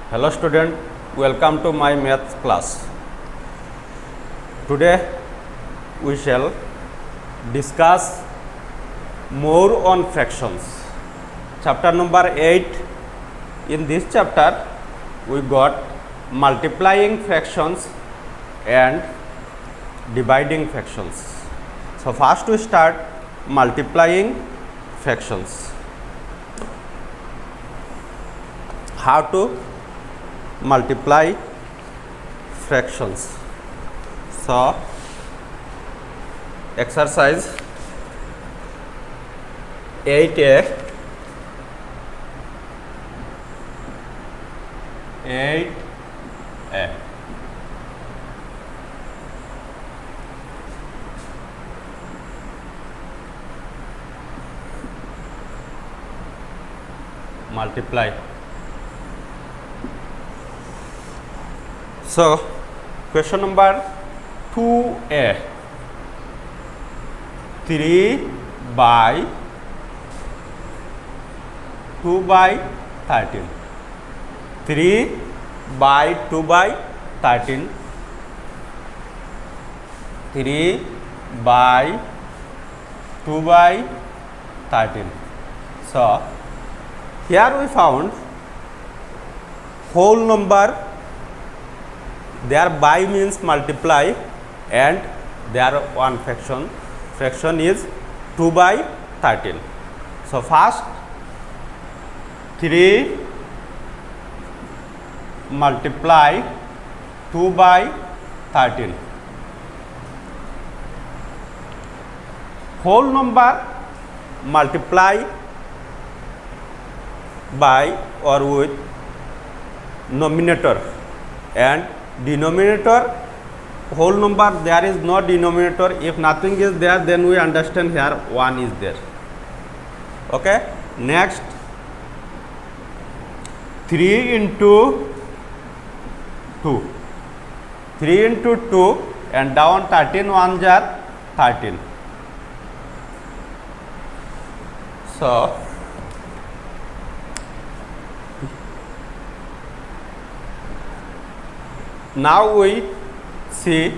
Hello student, welcome to my maths class. Today we shall discuss more on fractions. Chapter number 8. In this chapter we got multiplying fractions and dividing fractions. So first we start multiplying fractions. How to multiply fractions. So exercise 8a 8a multiply. So question number 2a 3 by 2 by 13 3 by 2 by 13 3 by 2 by 13. So here we found whole number. There by means multiply and there one fraction is 2 by 13. So first 3 multiply 2 by 13. Whole number multiply by or with numerator and denominator. Whole number there is no denominator. If nothing is there, then we understand here 1 is there. Okay. Next 3 into 2 3 into 2 and down 13 ones are 13. So now we see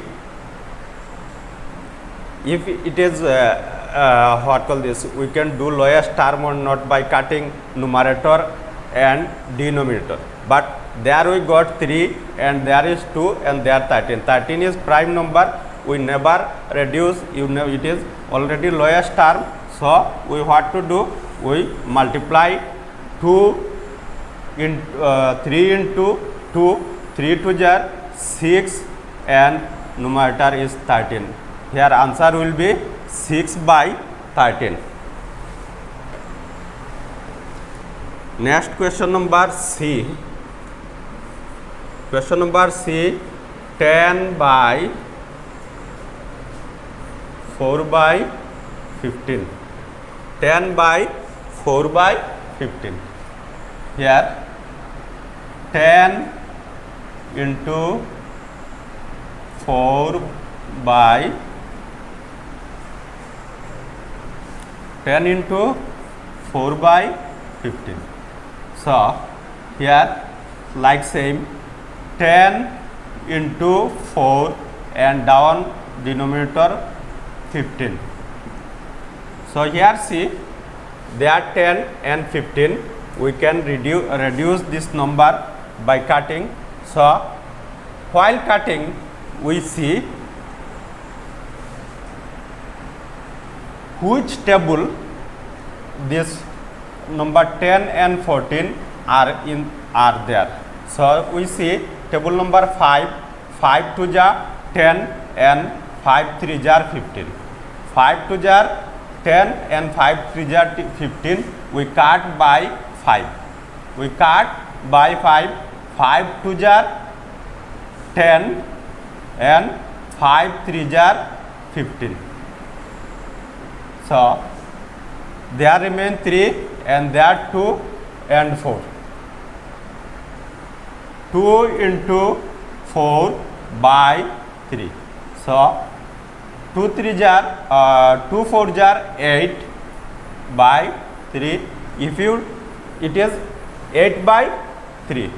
if it is what call this, we can do lowest term or not by cutting numerator and denominator, but there we got 3 and there is 2 and there 13 is prime number. We never reduce, it is already lowest term. So we what to do, we multiply 2 in 3 into 2 3 to jar 6 and numerator is 13. Here answer will be 6 by 13. Next question number C. Question number C 10 by 4 by 15. 10 by 4 by 15. Here 10 into 4 by 10 into 4 by 15. So here like same 10 into 4 and down denominator 15. So here see there 10 and 15, we can reduce this number by cutting. So while cutting we see which table this number 10 and 14 are there. So we see table number 5 to jar 10 and 5 3 jar 15. 5 to jar 10 and 5 3 jar 15. We cut by 5. We cut by 5. 5 2 jar 10 and 5 3 jar 15. So there remain 3 and there 2 and 4. 2 into 4 by 3. So 2 3 jar 2 4 jar 8 by 3. If you, it is 8 by 3.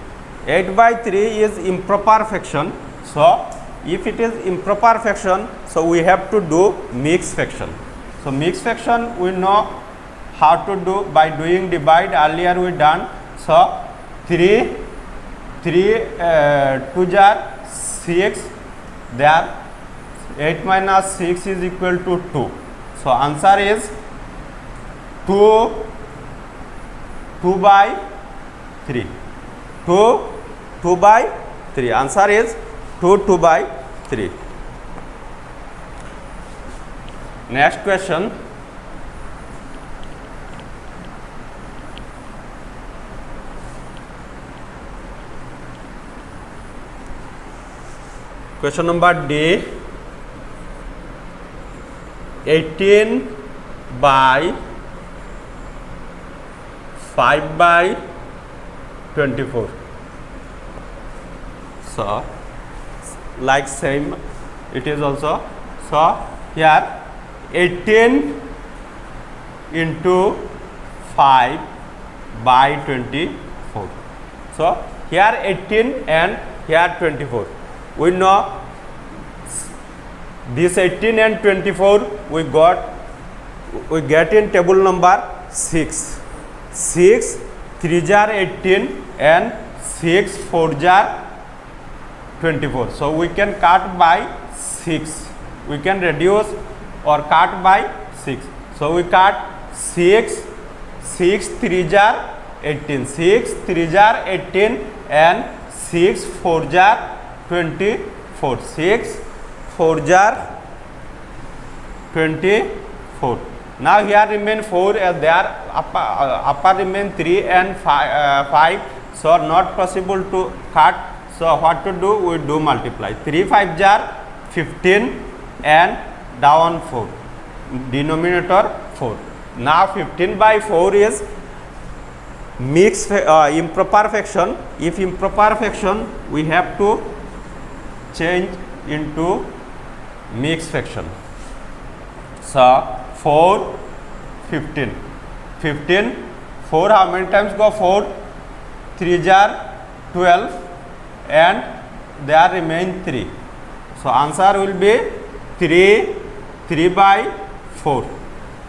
8 by 3 is improper fraction. So if it is improper fraction, so we have to do mixed fraction. So mixed fraction we know how to do by doing divide. Earlier we done. So 3 2 jar 6, there 8 minus 6 is equal to 2. So answer is 2 by 3. 2 by 3. Answer is 2 by 3. Next question. Question number D. 18 by 5 by 24. So like same it is also. So here 18 into 5 by 24. So here 18 and here 24. We know this 18 and 24 we get in table number 6. 6 3 jar 18 and 6 4 jar 24. So we can cut by 6. We can reduce or cut by 6. So we cut 6 3 jar 18. 6 3 jar 18 and 6 4 jar 24. 6 4 jar 24. Now here remain 4 as there upper remain 3 and 5. So not possible to cut. So what to do? We do multiply. 3 5 jar 15 and down 4. Denominator 4. Now 15 by 4 is mixed improper fraction. If improper fraction, we have to change into mixed fraction. So 4 15. 15 4 how many times go 4? 3 jar 12 and there remain 3. So answer will be 3 by 4.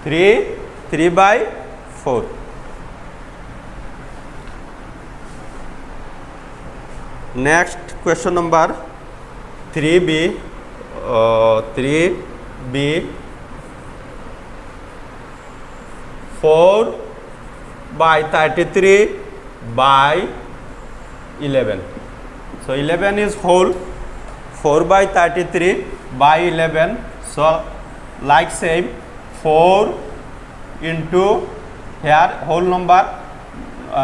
3 by 4. Next question number 3b. 3b 4 by 33 by 11. So 11 is whole. 4 by 33 by 11. So like same 4 into here whole number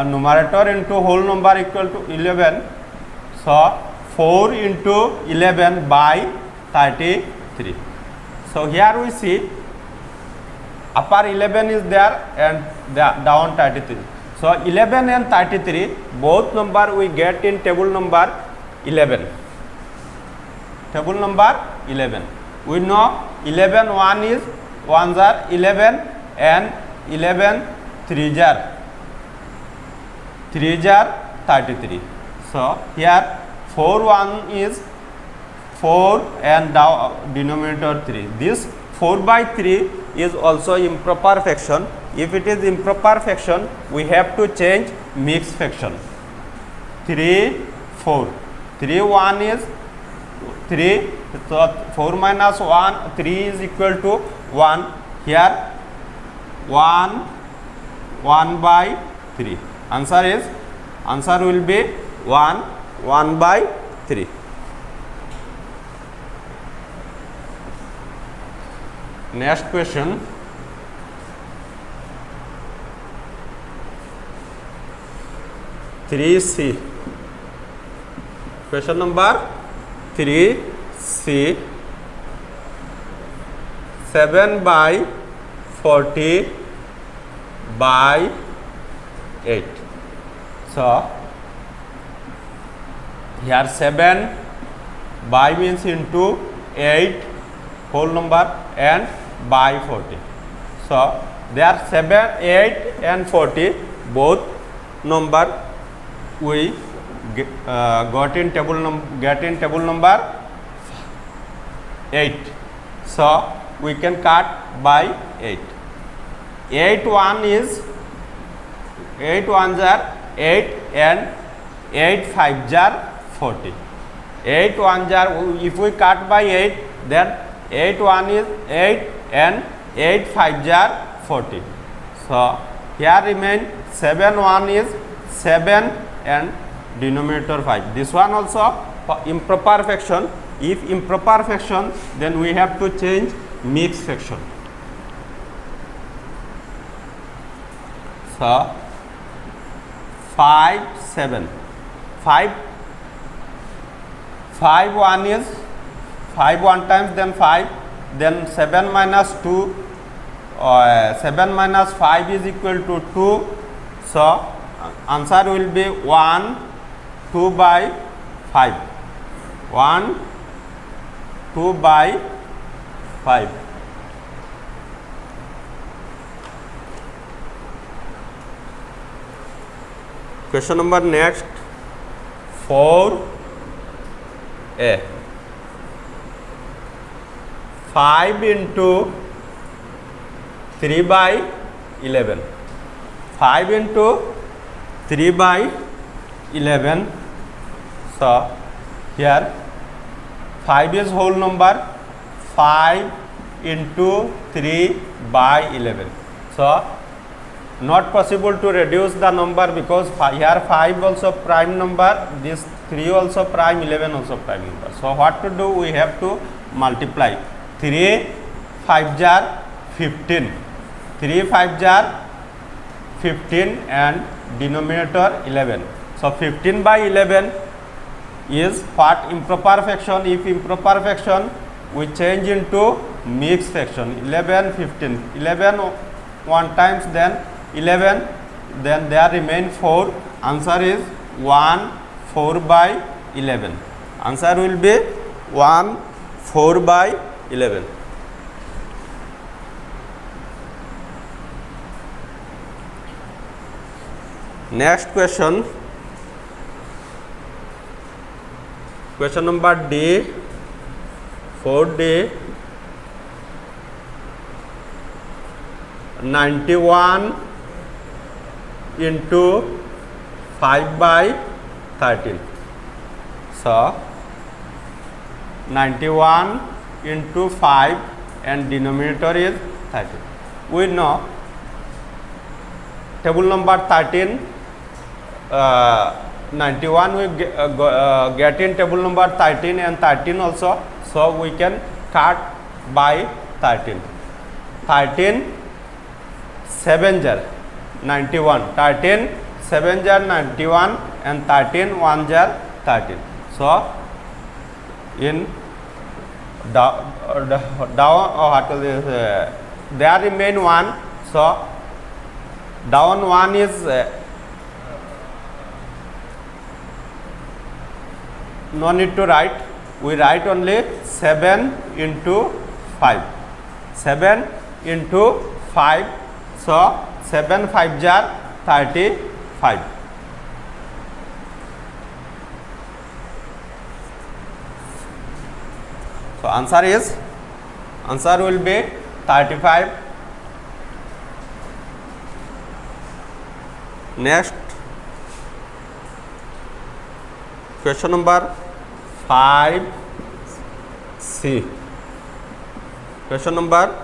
numerator into whole number equal to 11. So 4 into 11 by 33. So here we see upper 11 is there and down 33. So 11 and 33 both number we get in table number 11. Table number 11. We know 11 1 is 1 jar 11 and 11 3 jar 33. So here 4 1 is 4 and denominator 3. This 4 by 3 is also improper fraction. If it is improper fraction, we have to change mixed fraction. 3 4. 3 1 is 3. So 4 minus 1 3 is equal to 1. Here 1 by 3. Answer will be 1 by 3. Next question. (3c). Question number 3c. 7 by 40 by 8. So here 7 by means into 8 whole number and by 40. So there 7 8 and 40 both number we get in table number 8. So we can cut by 8. 8 ones are 8 and 8 5s are 40. 8 ones are, if we cut by 8, then 8 1 is 8 and 8 5s are 40. So here remain 7 1 is 7 and denominator 5. This one also improper fraction. If improper fraction, then we have to change mixed fraction. So 5 7 5 1 is 5 1 times, then 5, then 7 minus 2, 7 minus 5 is equal to 2. So answer will be 1 2 by 5. 1 2 by 5. Question number next 4a. 5 into 3 by 11. 5 into 3 by 11. So here 5 is whole number. 5 into 3 by 11. So not possible to reduce the number, because here 5 also prime number, this 3 also prime, 11 also prime number. So what to do? We have to multiply. 3 5s are 15. 3 5s are 15 and denominator 11. So 15 by 11 is what? Improper fraction. If improper fraction, we change into mixed fraction. 11 15. 11 1 times, then 11, then there remain 4. Answer is 1 4 by 11. Answer will be 1 4 by 11. Next question. Question number D. 4D. 91 into 5 by 13. So 91 into 5 and denominator is 13. We know table number 13, 91 we get in table number 13 and 13 also. So we can cut by 13. 13 7s are 91. 13 7s are 91 and 13 1s are 13. So in down there remain 1. So down 1 is no need to write. We write only 7 into 5. 7 into 5. So 7 5s are 35. So answer will be 35. Next question number 5C. Question number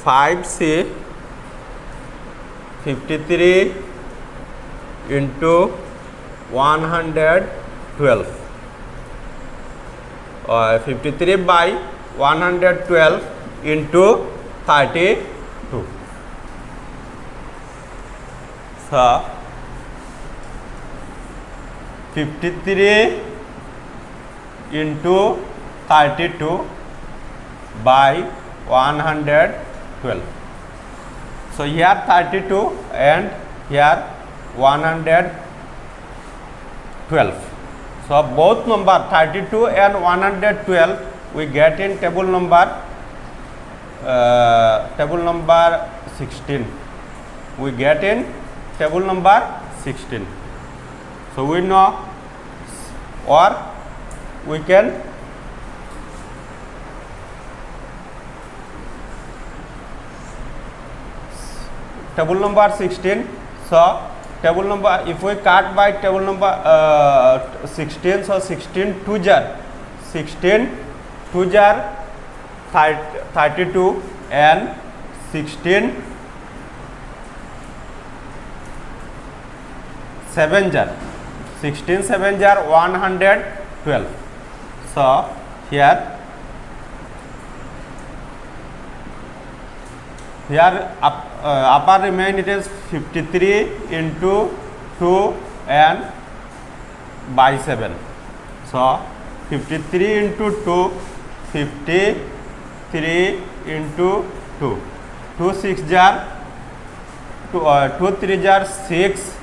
5C. 53 into 112. 53 by 112 into 32. So 53 into 32 by 112. So here 32 and here 112. So both number 32 and 112 we get in table number 16. We get in table number 16. So we know or we can table number 16. So table number, if we cut by table number 16, so 16 2 jar 32 and 16 7 jar 112. So here upper remain it is 53 into 2 and by 7. So 53 into 2, 53 into 2, 2 6 jar 2 3 jar 6,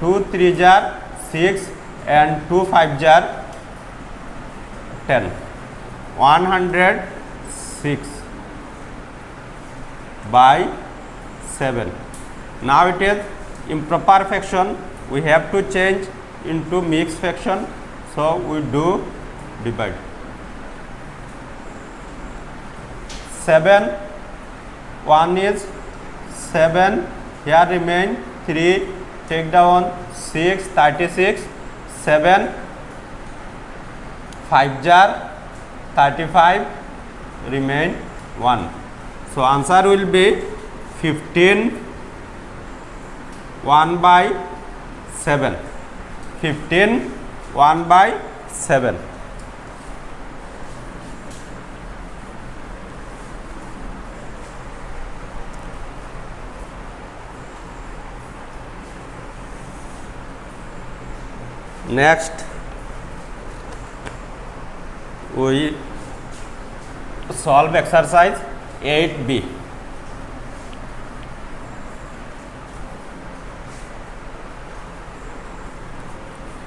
2 3 jar 6 and 2 5 jar 10, 106 by 7. Now it is improper fraction, we have to change into mixed fraction, so we do divide. 7 1 is 7, here remain 3, take down 6 36, 7 5 jar 35, remain 1. So answer will be 15 1 by 7. 15 1 by 7. Next we solve exercise 8b.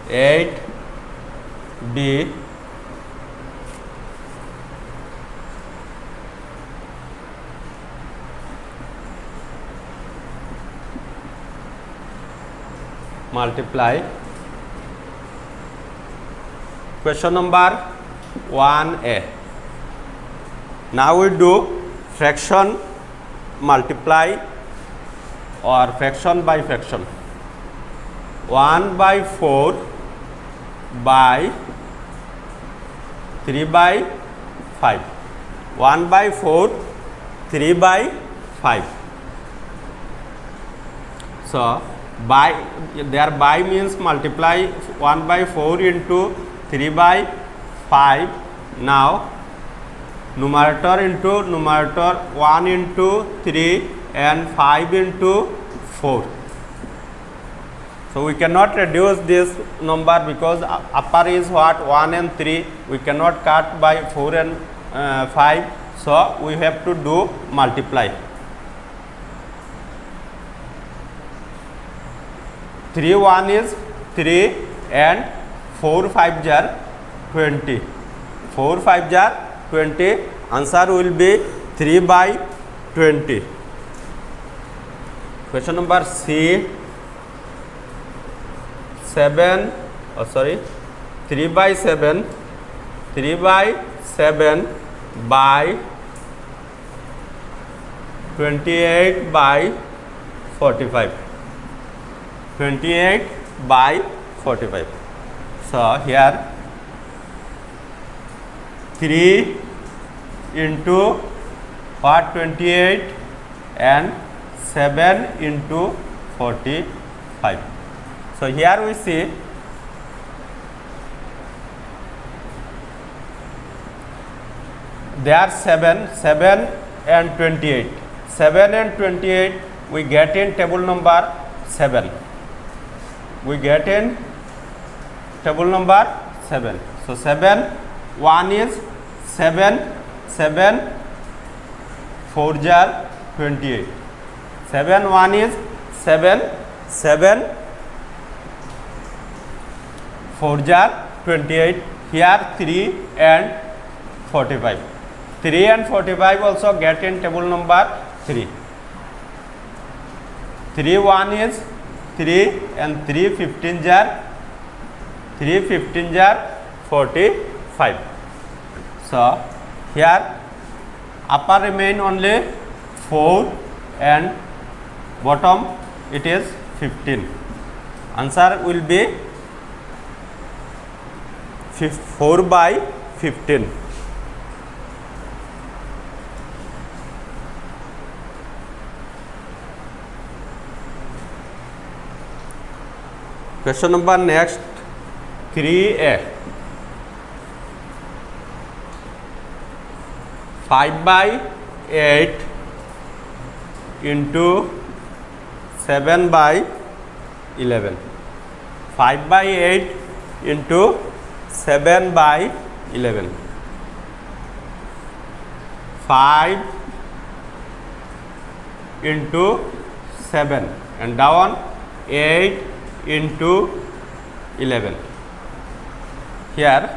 8b multiply question number 1a. Now we do fraction multiply or fraction by fraction. 1 by 4 by 3 by 5. 1 by 4 3 by 5. So by, there by means multiply 1 by 4 into 3 by 5. Now numerator into numerator, 1 into 3 and 5 into 4. So we cannot reduce this number because upper is what, 1 and 3, we cannot cut by 4 and 5, so we have to do multiply. 3 1 is 3 and 4 5 jar 20. 4 5 jar 20. Answer will be 3 by 20. Question number C. 3 by 7 by 28 by 45. 28 by 45. So here 3 into what, 28 and 7 into 45. So here we see there are 7 and 28. 7 and 28 we get in table number 7. We get in table number 7. So 7 1 is 7 4 jar 28. 7 1 is 7 4 jar 28. Here 3 and 45. 3 and 45 also get in table number 3. 3 1 is 3 and 3 15 jar 3 15 jar 45. So here upper remain only 4 and bottom it is 15. Answer will be 4 by 15. Question number next 3a. 5 by 8 into 7 by 11. 5 by 8 into 7 by 11. 5 into 7 and down 8 into 11. Here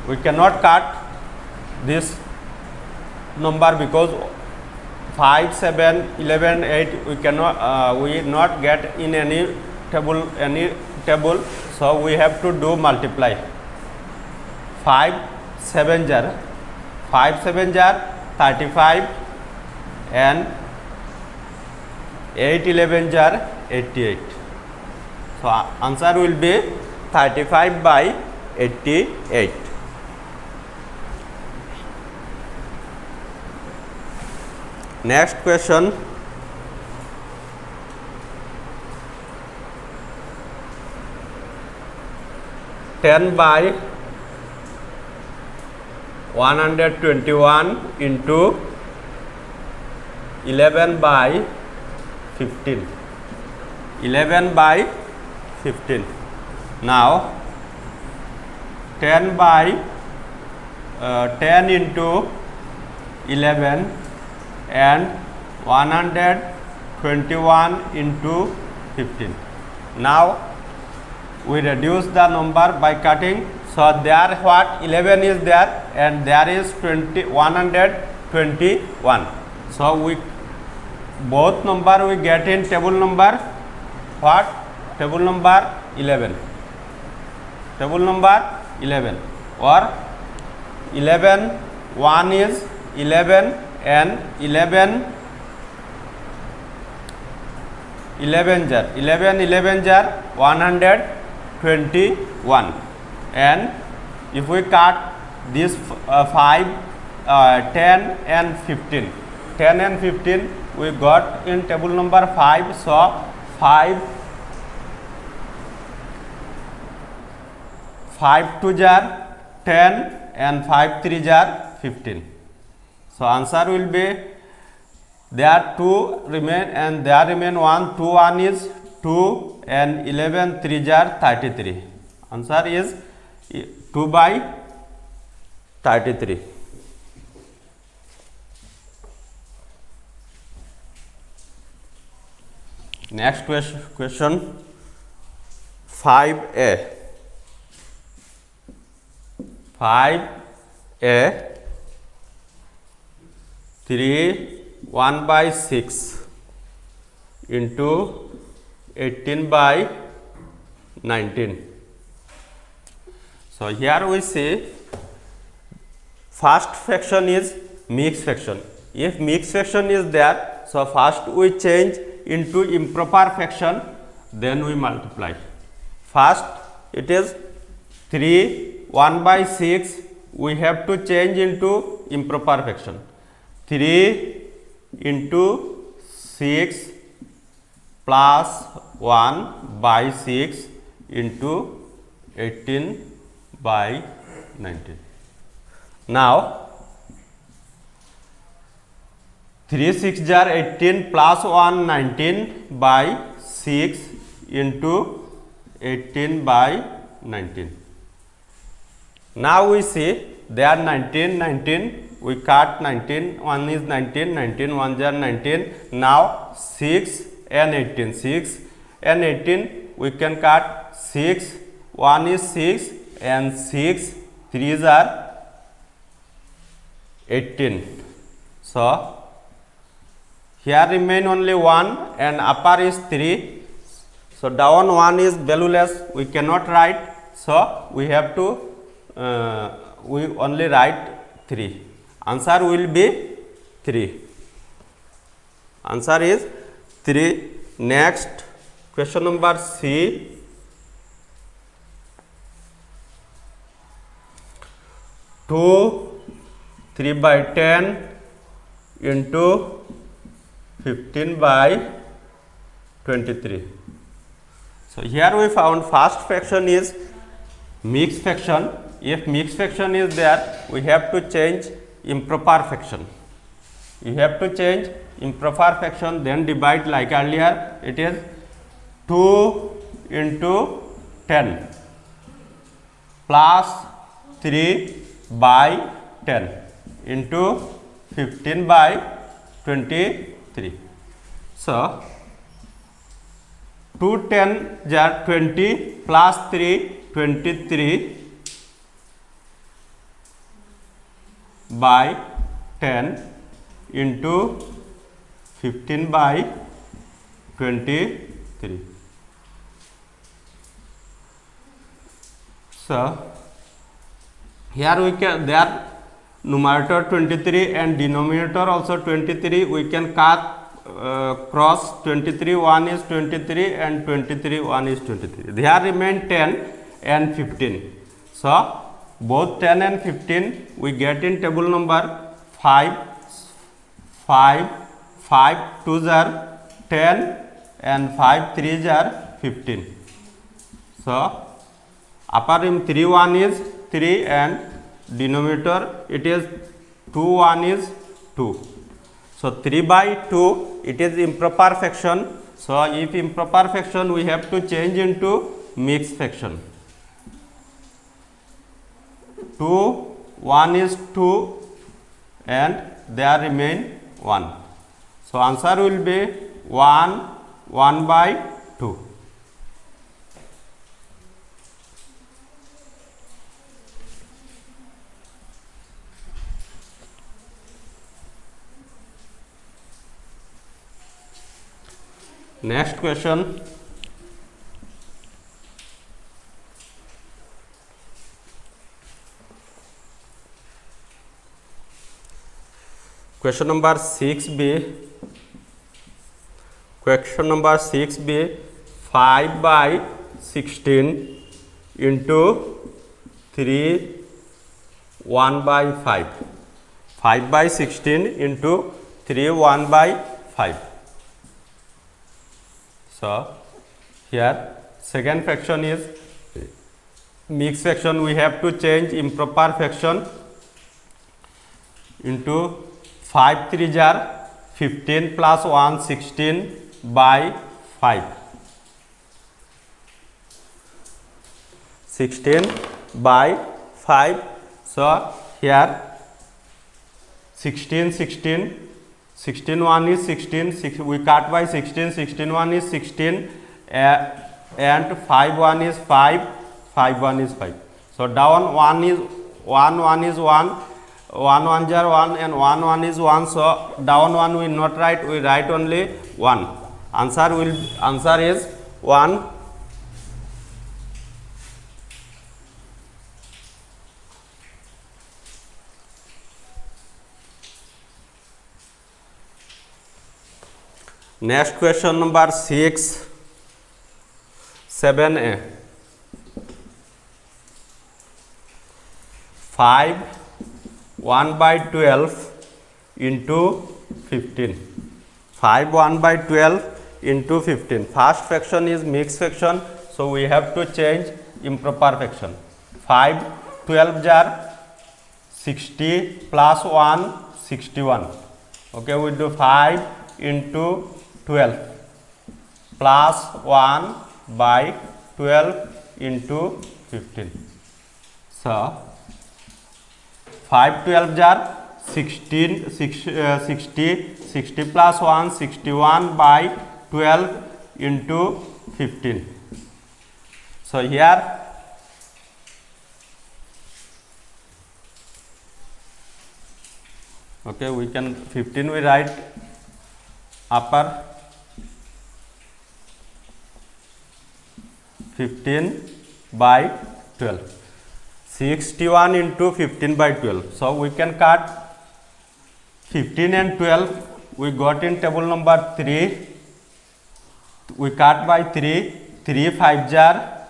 we cannot cut this number because 5, 7, 11, 8 we cannot we not get in any table, so we have to do multiply. 5 7 jar 35 and 8 11 jar 88. So answer will be 35 by 88. Next question. Ten by 121 into 11 by 15. 11 by 15. Now 10 by 10 into 11 and 121 into 15. Now we reduce the number by cutting. So there what 11 is there and there is 121. So we both number we get in table number what? Table number 11. Table number 11 or 11 1 is 11 and 11 jar 121 and if we cut this 5 10 and 15 we got in table number 5. So 5 2 jar 10 and 5 3 jar 15. So answer will be there 2 remain and there remain 1. 2 1 is 2 and 11 3 jar 33. Answer is 2 by 33. Next question 5a. 5a 3 1 by 6 into 18 by 19. So here we see first fraction is mixed fraction. If mixed fraction is there, so first we change into improper fraction, then we multiply. First it is 3 1 by 6, we have to change into improper fraction. 3 into 6 plus 1 by 6 into 18 by 19. Now 3 6 jar 18 plus 1 19 by 6 into 18 by 19. Now we see there 19 we cut 19, 1 is 19 1 jar 19. Now 6 and 18 we can cut 6, 1 is 6 and 6 3s are 18. So here remain only 1 and upper is 3. So down 1 is valueless, we cannot write, so we have to we only write 3. Answer will be 3. Answer is 3. Next question number C. 2 3 by 10 into 15 by 23. So here we found first fraction is mixed fraction. If mixed fraction is there, we have to change improper fraction. You have to change improper fraction, then divide like earlier. It is 2 into 10 plus 3 by 10 into 15 by 23. So 2 10 jar 20 plus 3 23 by 10 into 15 by 23. So here we can, there numerator 23 and denominator also 23, we can cut cross 23, 1 is 23 and 23, 1 is 23. There remain 10 and 15. So both 10 and 15 we get in table number 5, 5, 5 2s are 10 and 5 3s are 15. So upper rim 3 1 is 3 and denominator it is 2 1 is 2. So 3 by 2 it is improper fraction. So if improper fraction we have to change into mixed fraction. 2 1 is 2 and there remain 1. So answer will be 1 1 by 2. Next question. Question number 6b. Question number 6b. 5 by 16 into 3 1 by 5. 5 by 16 into 3 1 by 5. So here second fraction is mixed fraction, we have to change improper fraction into 5 3s are 15 plus 1 16 by 5. 16 by 5. So here 16 16 16 1 is 16, we cut by 16, 16 1 is 16 and 5 1 is 5, 5 1 is 5. So down 1 is 1 1 is 1, 1 1 jar 1 and 1 1 is 1. So down 1 we not write, we write only 1. Answer is 1. Next question number 6 7a. 5 1 by 12 into 15. 5 1 by 12 into 15. First fraction is mixed fraction, so we have to change improper fraction. 5 12 jar 60 plus 1 61. Okay, we do 5 into 12 plus 1 by 12 into 15. So 5 12 jar 16 60 60 plus 1 61 by 12 into 15. So here okay, we can 15 we write upper 15 by 12. 61 into 15 by 12. So we can cut 15 and 12. We got in table number 3. We cut by 3. 3 5 jar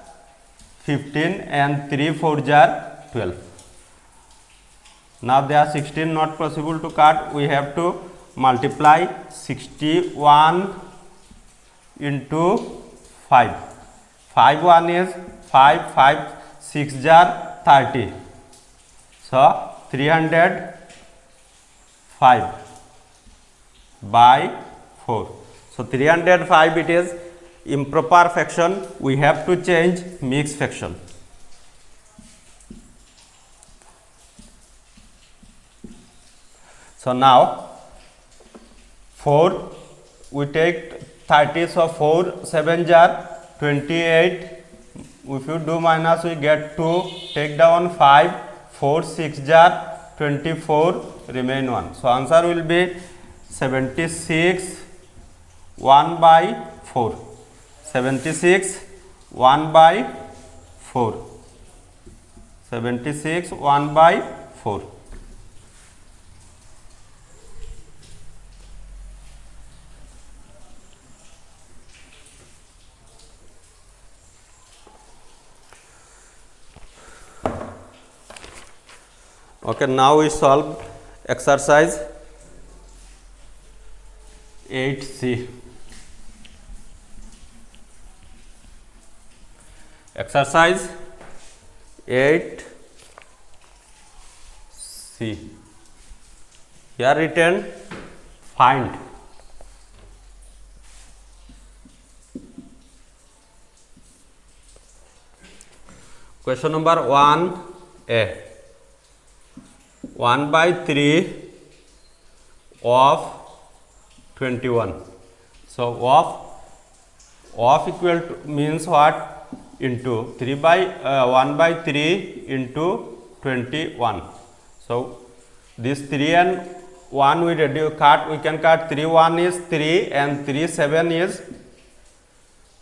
15 and 3 4 jar 12. Now there are 16 not possible to cut. We have to multiply 61 into 5. 5 1 is 5, 5 6 jar 30. So 305 by 4. So 305 it is improper fraction. We have to change mixed fraction. So now 4 we take 30, so 4 7 jar 28. If you do minus we get 2, take down 5, 4 6 jar 24, remain 1. So answer will be 76 1 by 4. 76 1 by 4. 76 1 by 4. Okay, now we solve exercise 8C. Exercise 8C. Here written find question number 1A. 1 by 3 of 21. So of equal to means what? Into 3 by 1 by 3 into 21. So this 3 and 1 we reduce cut. We can cut 3 1 is 3 and 3 7 is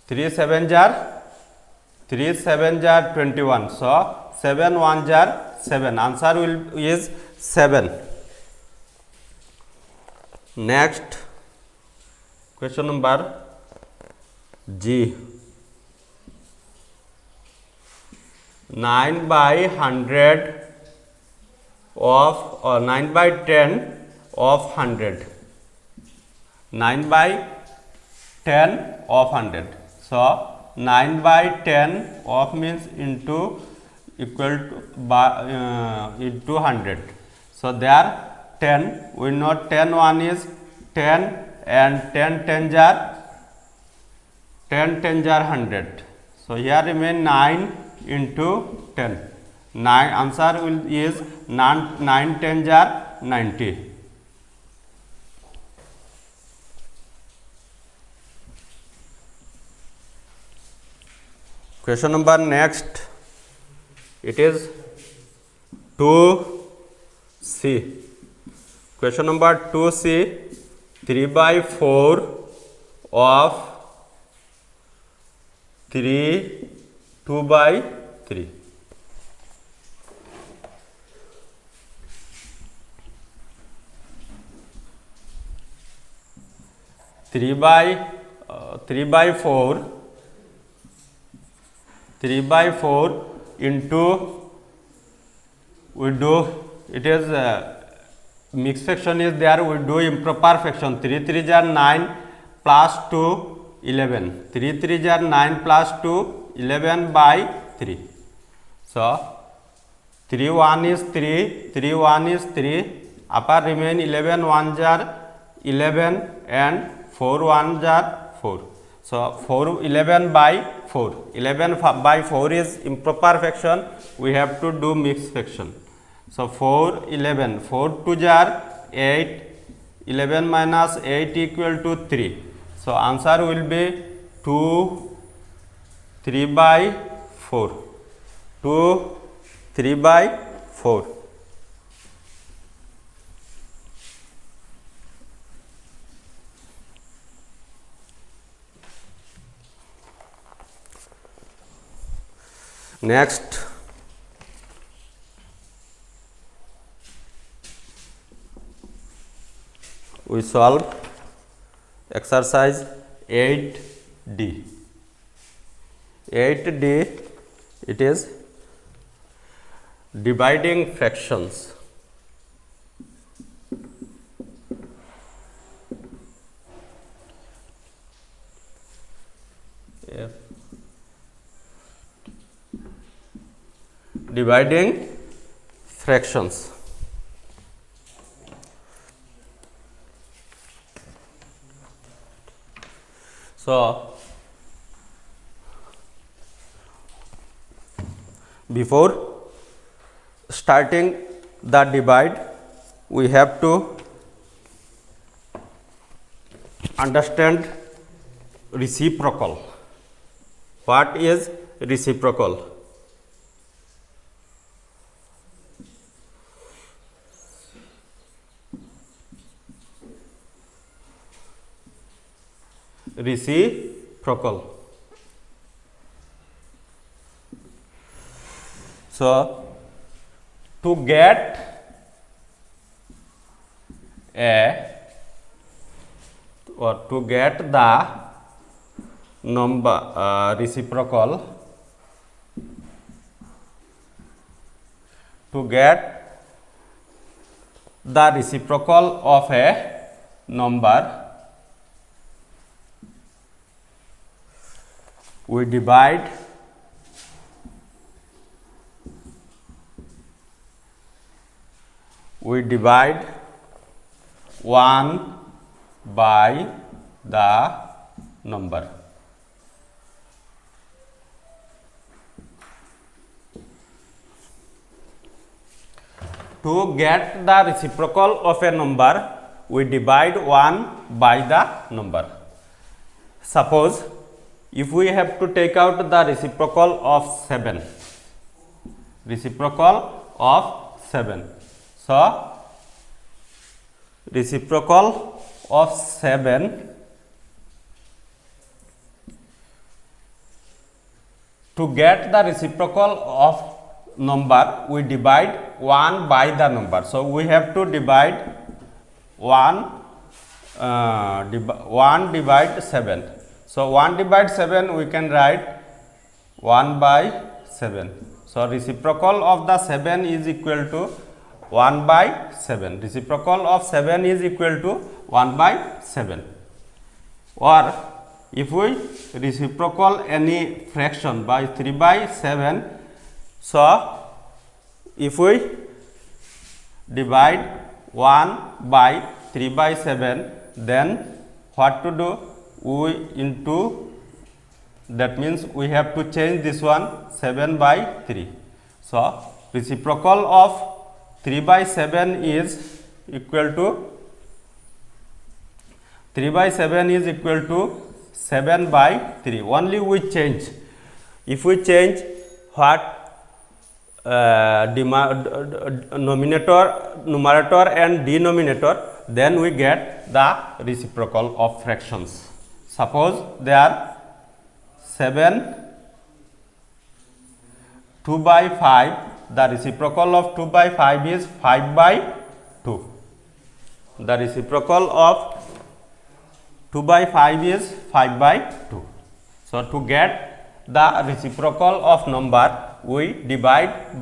3 7 jar 21. So 7 1 jar 7. Answer will is 7. Next question number G. 9 by 100 of 9 by 10 of 100. 9 by 10 of 100. So 9 by 10 of means into equal to into 100. So there 10, we know 10 1 is 10 and 10 10 jar 100. So here remain 9 into 10. 9 answer will is 9 10 jar 90. Question number next, it is 2C. Question number 2C. 3 by 4 of 3 2 by 3. 3 by 4 into we do it is mixed fraction is there, we do improper fraction. 3 3 jar 9 plus 2 11. 3 3 jar 9 plus 2 11 by 3. So 3 1 is 3, 3 1 is 3, upper remain 11 1 jar 11 and 4 1 jar 4. So 4 11 by 4. 11 by 4 is improper fraction. We have to do mixed fraction. So 4 11, 4 2 jar 8, 11 minus 8 equal to 3. So answer will be 2 3 by 4. 2 3 by 4. Next, we solve exercise 8D. 8D, it is dividing fractions. Dividing fractions. So, before starting the divide, we have to understand reciprocal. What is reciprocal? Reciprocal. So, to get to get the number reciprocal, to get the reciprocal of a number, we divide one by the number. To get the reciprocal of a number, we divide 1 by the number. Suppose if we have to take out the reciprocal of 7, reciprocal of 7. So, reciprocal of 7, to get the reciprocal of number, we divide 1 by the number. So, we have to divide 1 divide 7. So, 1 divide 7, we can write 1 by 7. So, reciprocal of the 7 is equal to 1 by 7. Reciprocal of 7 is equal to 1 by 7. Or if we reciprocal any fraction by 3 by 7, so if we divide 1 by 3 by 7, then what to do? We into, that means we have to change this one 7 by 3. So, reciprocal of 3 by 7 is equal to 3 by 7 is equal to 7 by 3. Only we change. If we change what numerator and denominator, then we get the reciprocal of fractions. Suppose they are 7 2 by 5, the reciprocal of 2 by 5 is 5 by 2. The reciprocal of 2 by 5 is 5 by 2. So, to get the reciprocal of number, we divide 1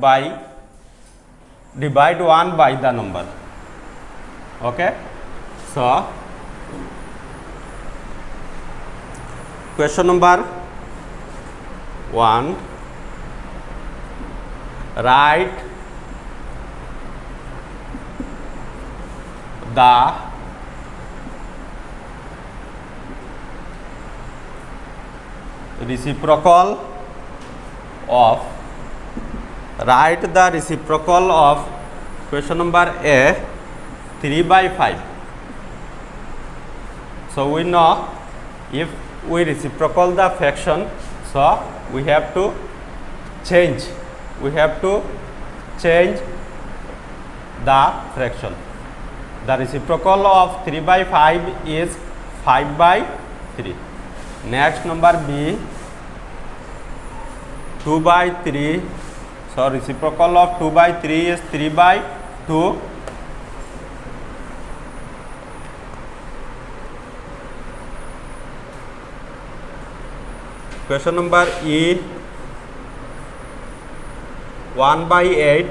by the number. Okay. So, question number 1, write the reciprocal of, question number A, 3 by 5. So, we know if we reciprocal the fraction, so we have to change the fraction. The reciprocal of 3 by 5 is 5 by 3. Next, number B, 2 by 3. So reciprocal of 2 by 3 is 3 by 2. Question number E, 1 by 8.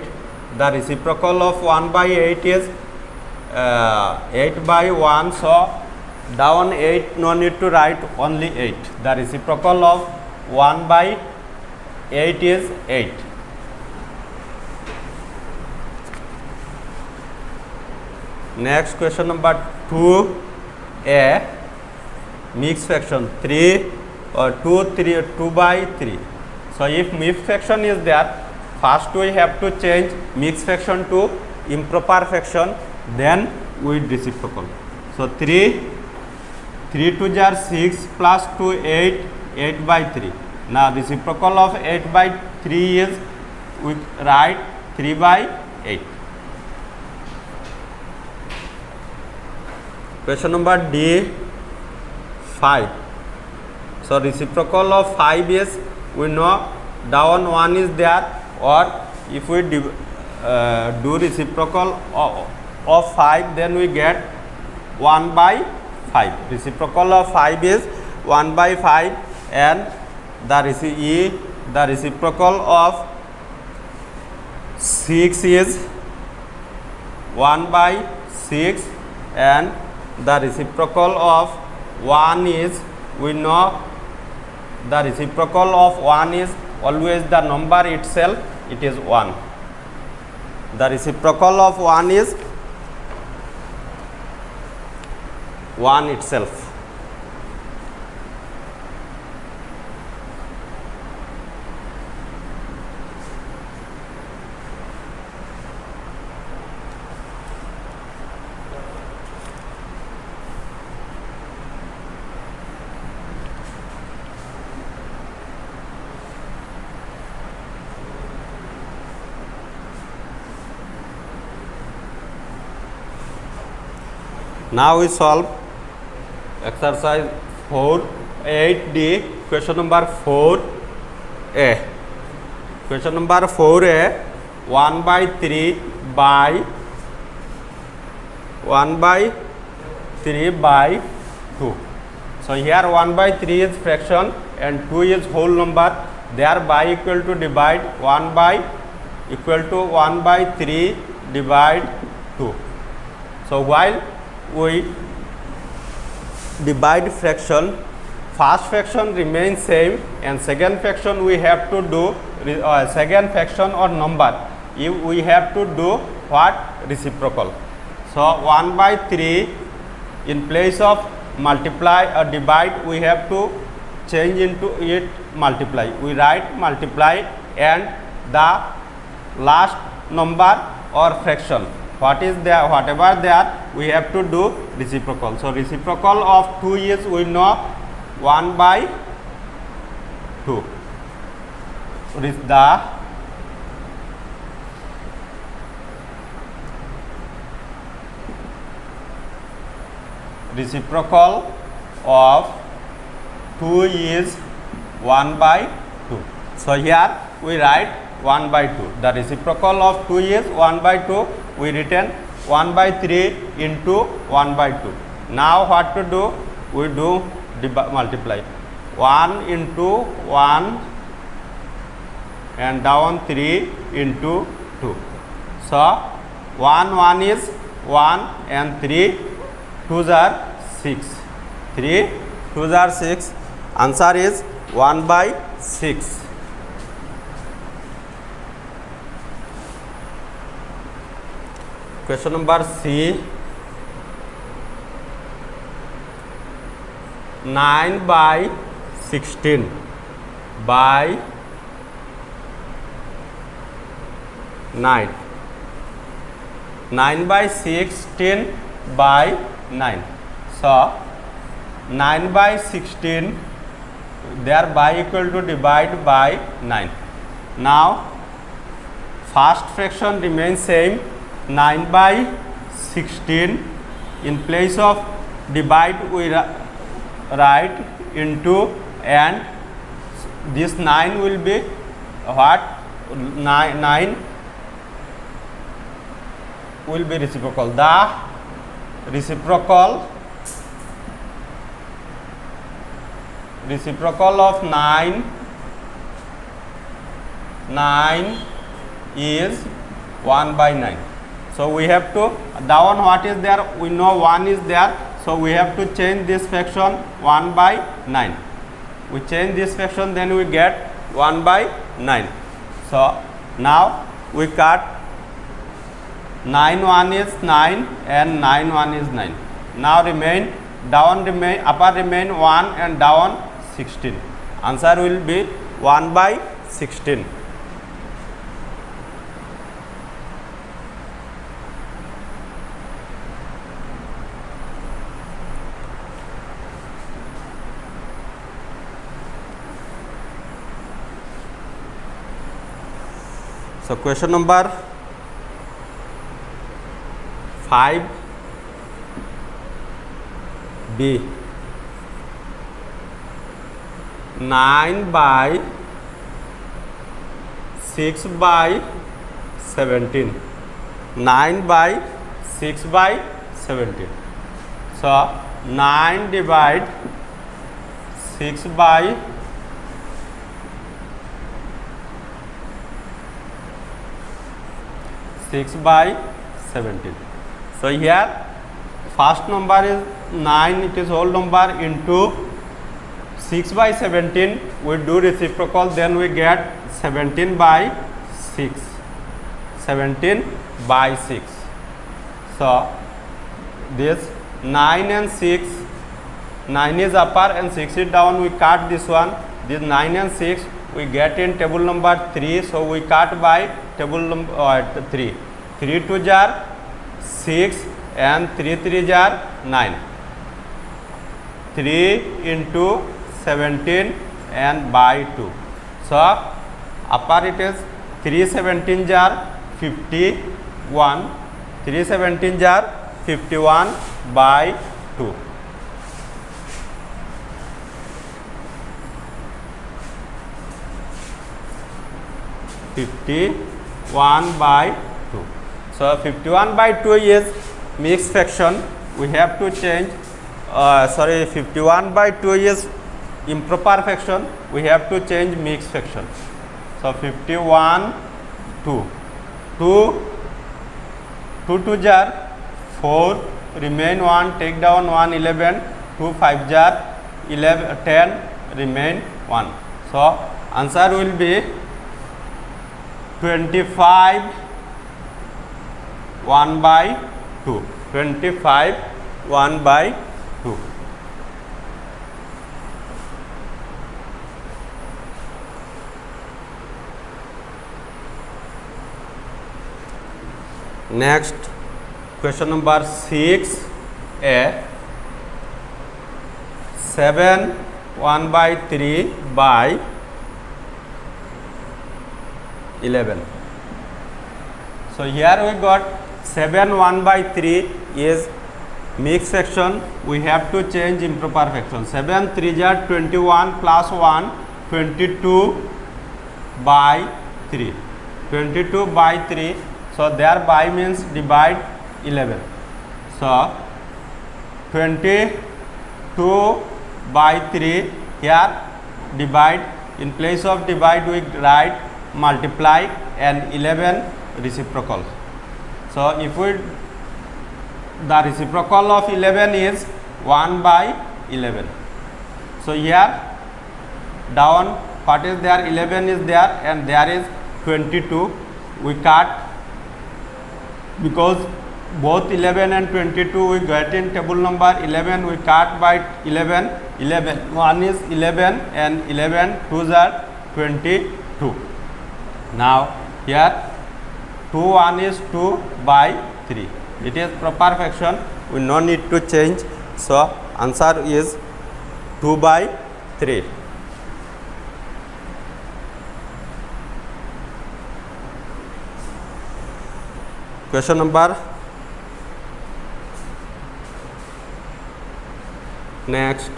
The reciprocal of 1 by 8 is 8 by 1. So down 8, no need to write, only 8. The reciprocal of 1 by 8 is 8. Next, question number 2A, mixed fraction 3 or 2 by 3. So if mixed fraction is there, first we have to change mixed fraction to improper fraction, then with reciprocal. So 3 2 jar 6 plus 2 8, 8 by 3. Now reciprocal of 8 by 3 is, we write 3 by 8. Question number D, 5. So reciprocal of 5 is, we know down 1 is there, or if we do reciprocal of 5, then we get 1 by 5. Reciprocal of 5 is 1 by 5, and the reciprocal of 6 is 1 by 6, and the reciprocal of 1 is, we know the reciprocal of 1 is always the number itself, it is 1. The reciprocal of 1 is 1 itself. Now we solve exercise 4.8D, question number 4A. Question number 4A, 1 by 3 by 1 by 3 by 2. So here 1 by 3 is fraction and 2 is whole number, thereby equal to divide 1 by equal to 1 by 3 divide 2. So while we divide fraction, first fraction remains same and second fraction we have to do second fraction or number, if we have to do what, reciprocal. So 1 by 3, in place of multiply or divide, we have to change into it multiply. We write multiply and the last number or fraction, what is there, whatever there, we have to do reciprocal. So reciprocal of 2 is, we know 1 by 2. The reciprocal of 2 is 1 by 2. So here we write 1 by 2. The reciprocal of 2 is 1 by 2. We written 1 by 3 into 1 by 2. Now what to do? We do multiply. 1 into 1 and down 3 into 2. So 1 is 1 and 3 2s are 6. 3 2s are 6. Answer is 1 by 6. Question number C, 9 by 16 by 9. 9 by 16 by 9. So 9 by 16, thereby equal to divide by 9. Now first fraction remains same, 9 by 16, in place of divide we write into, and this 9 will be what 9 will be reciprocal. The reciprocal of 9 is 1 by 9. So we have to down what is there, we know 1 is there, so we have to change this fraction 1 by 9. We change this fraction, then we get 1 by 9. So now we cut 9 1 is 9 and 9 1 is 9. Now remain down remain upper remain 1 and down 16. Answer will be 1 by 16. So question number 5b. 9 by 6 by 17. 9 by 6 by 17. So 9 divide 6 by 6 by 17. So here first number is 9, it is whole number, into 6 by 17, we do reciprocal, then we get 17 by 6. 17 by 6. So this 9 and 6, 9 is upper and 6 is down, we cut this one. This 9 and 6 we get in table number 3, so we cut by table number 3. 3 2 jar 6 and 3 3 jar 9. 3 into 17 and by 2. So upper it is 3 17 jar 51. 3 17 jar 51 by 2. (51 by 2). So 51 by 2 is mixed fraction. We have to change. 51 by 2 is improper fraction. We have to change mixed fraction. So 51 2. 2 2 jar 4, remain 1, take down 1 11. 2 5 jar 11 10, remain 1. So answer will be 25 1 by 2. 25 1 by 2. Next question number 6a. 7 1 by 3 by 11. So here we got 7 1 by 3 is mixed fraction. We have to change improper fraction. 7 3 jar 21 plus 1, 22 by 3. 22 by 3. So there by means divide 11. So 22 by 3, here divide, in place of divide we write multiply, and 11 reciprocal. So if we, the reciprocal of 11 is 1 by 11. So here down what is there, 11 is there and there is 22. We cut, because both 11 and 22 we get in table number 11, we cut by 11. 11 1 is 11 and 11 2s are 22. Now here 2 1 is 2 by 3. It is proper fraction, we no need to change. So answer is 2 by 3. Question number next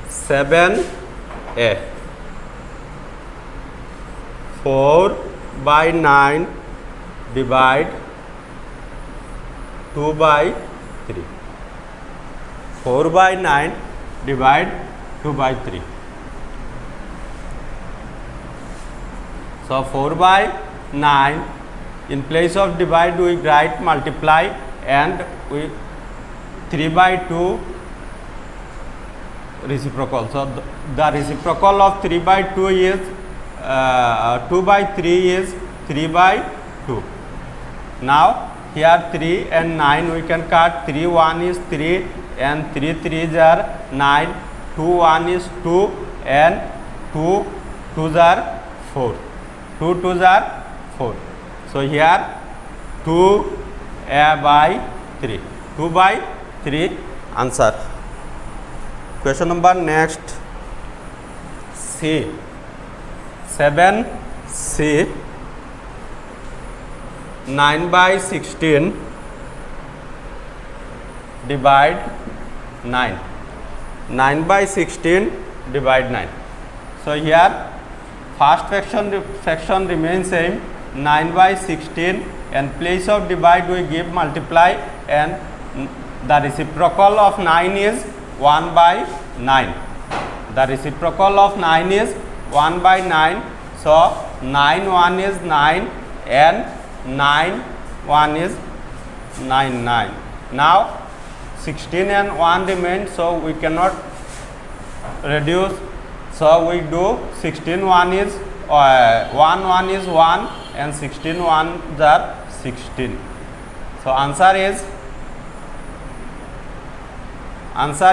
7a. 4 by 9 divide 2 by 3. 4 by 9 divide 2 by 3. So 4 by 9, in place of divide we write multiply, and we 3 by 2 reciprocal. So the reciprocal of 3 by 2 is 2 by 3 is 3 by 2. Now here 3 and 9 we can cut. 3 1 is 3 and 3 3s are 9. 2 1 is 2 and 2 2s are 4. 2 2s are 4. So here 2 by 3. 2 by 3 answer. Question number next, C. 7C 9 by 16 divide 9. 9 by 16 divide 9. So here first fraction remains same, 9 by 16, and place of divide we give multiply, and the reciprocal of 9 is 1 by 9. The reciprocal of 9 is 1 by 9. So 9 1 is 9 and 9 1 is 9 9. Now 16 and 1 remain, so we cannot reduce. So we do 16 1 is 1 1 is 1 and 16 1 are 16. So answer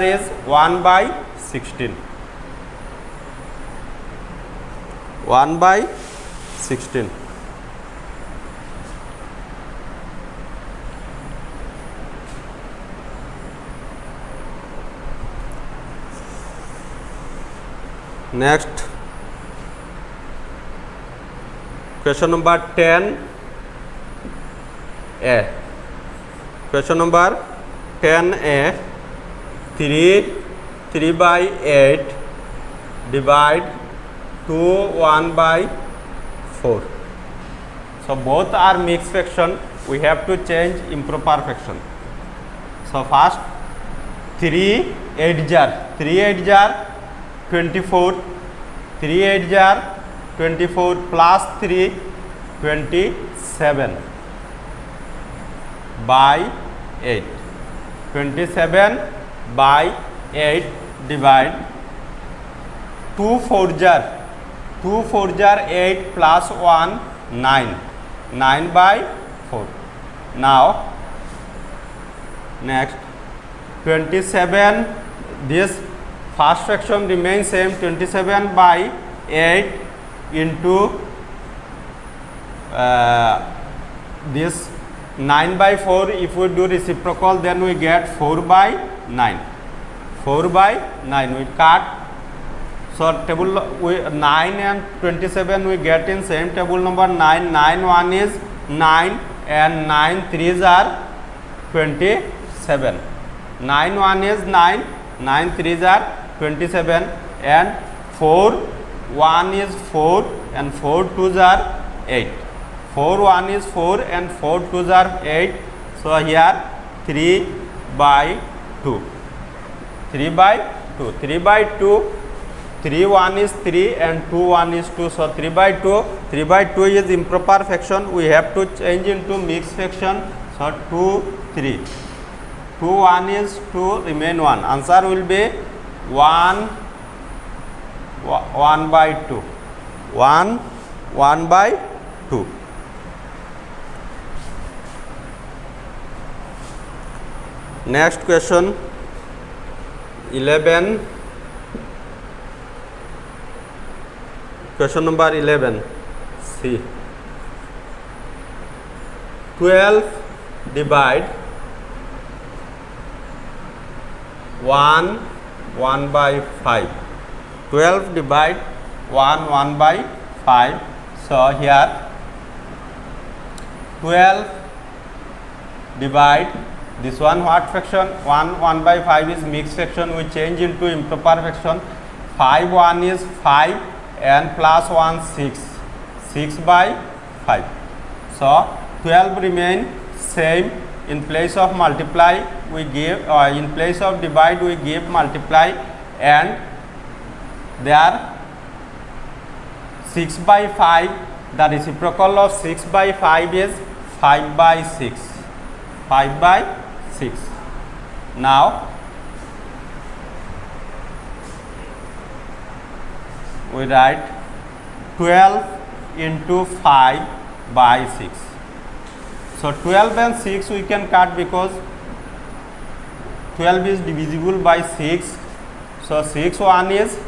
is 1 by 16. 1 by 16. Next, question number 10A. Question number 10A. 3 by 8 divide 2 1 by 4. So both are mixed fraction. We have to change improper fraction. So first 3 8 jar 24. 3 8 jar 24 plus 3 27 by 8. 27 by 8 divide 2 4 jar 8 plus 1 9 by 4. Now next 27, this first fraction remains same, 27 by 8 into this 9 by 4. If we do reciprocal, then we get 4 by 9. 4 by 9 we cut. So table 9 and 27 we get in same table number 9. 9 1 is 9 and 9 3s are 27. 9 1 is 9, 9 3s are 27, and 4 1 is 4 and 4 2s are 8. 4 1 is 4 and 4 2s are 8. So here 3 by 2. 3 by 2. 3 by 2. 3 1 is 3 and 2 1 is 2. So 3 by 2. 3 by 2 is improper fraction. We have to change into mixed fraction. So 2 3. 2 1 is 2, remain 1. Answer will be 1 by 2. 1 by 2. Next question 11. Question number 11. C. 12 divide 1 by 5. 12 divide 1 by 5. So here 12 divide this one what fraction? 1 by 5 is mixed fraction. We change into improper fraction. 5 1 is 5 and plus 1 6. 6 by 5. So 12 remain same. In place of multiply we give, in place of divide we give multiply, and there 6 by 5, the reciprocal of 6 by 5 is 5 by 6. 5 by 6. Now we write 12 into 5 by 6. So 12 and 6 we can cut because 12 is divisible by 6. So 6 1 is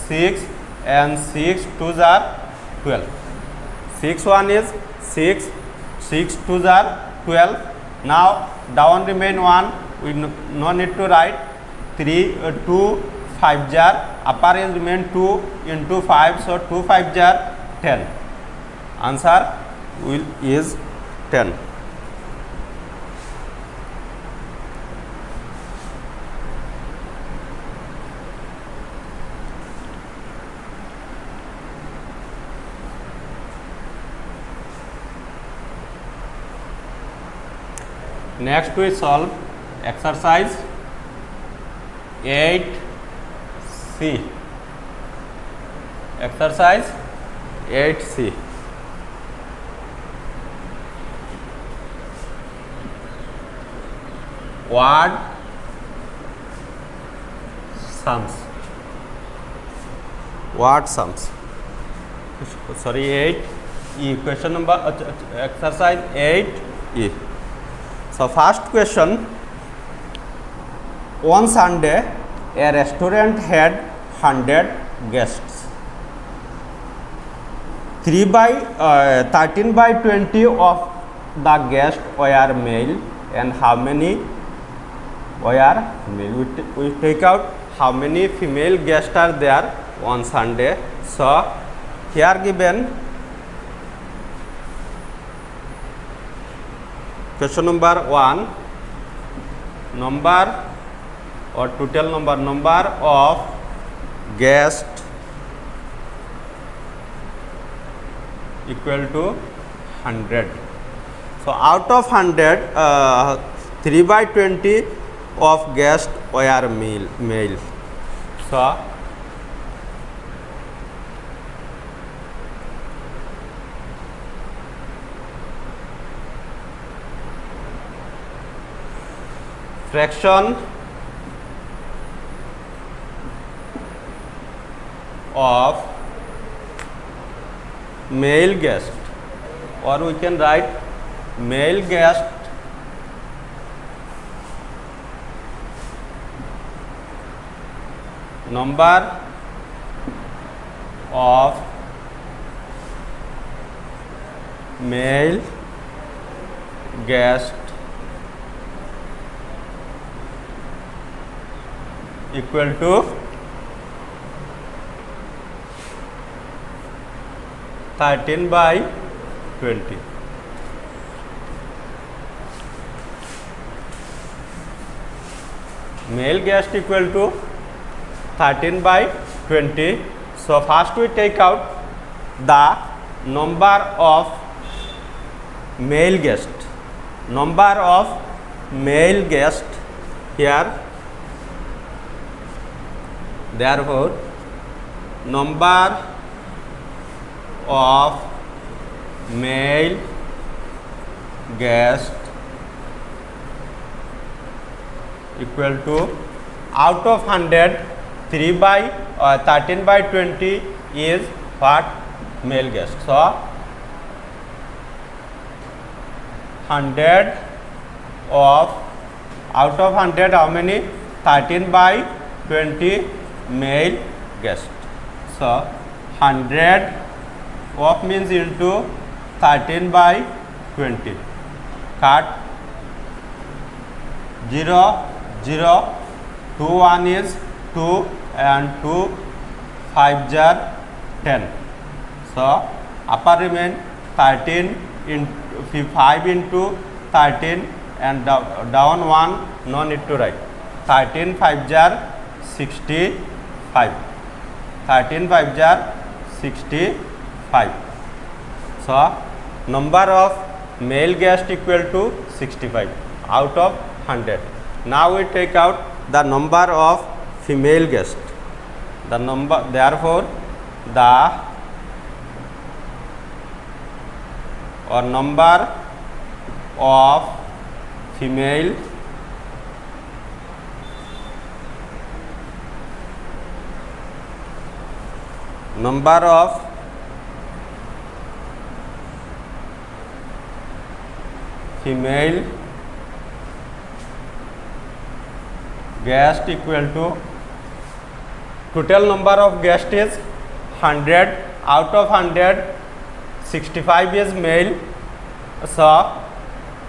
6 and 6 2s are 12. 6 1 is 6, 6 2s are 12. Now down remain 1, we no need to write. 2 5 jar, upper is remain 2 into 5, so 2 5 jar 10. Answer is 10. Next we solve exercise 8C. Exercise 8C. Word sums. Word sums. Sorry, 8E. Question number exercise 8E. So first question. One Sunday, a restaurant had 100 guests. 13 by 20 of the guests were male, and how many were female? We take out how many female guests are there on Sunday. So here given question number 1, number or total number of guests equal to 100. So out of 100, 3 by 20 of guests were male. So fraction of male guest, or we can write male guest number of male guest equal to 13 by 20. Male guest equal to 13 by 20. So first we take out the number of male guest. Number of male guest here. Therefore, number of male guest equal to, out of 100, 13 by 20 is what? Male guest. So 100 of, out of 100 how many? 13 by 20 male guest. So 100 of means into 13 by 20. Cut 0 0, 2 1 is 2 and 2 5 jar 10. So upper remain 13 into 5 into 13 and down 1, no need to write. 13 5 jar 65. 13 5 jar 65. 5. So number of male guests equal to 65 out of 100. Now we take out the number of female guests. The number, therefore the number of female guest equal to total number of guest is 100. Out of 100, 65 is male. So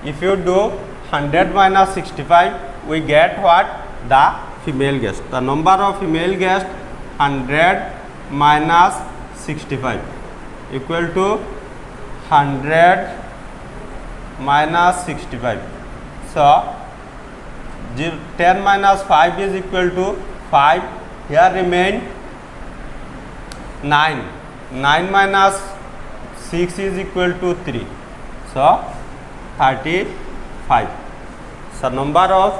if you do 100 minus 65, we get what? The female guest. The number of female guests 100 minus 65 equal to 100 minus 65. So 10 minus 5 is equal to 5. Here remain 9. 9 minus 6 is equal to 3. So 35. So number of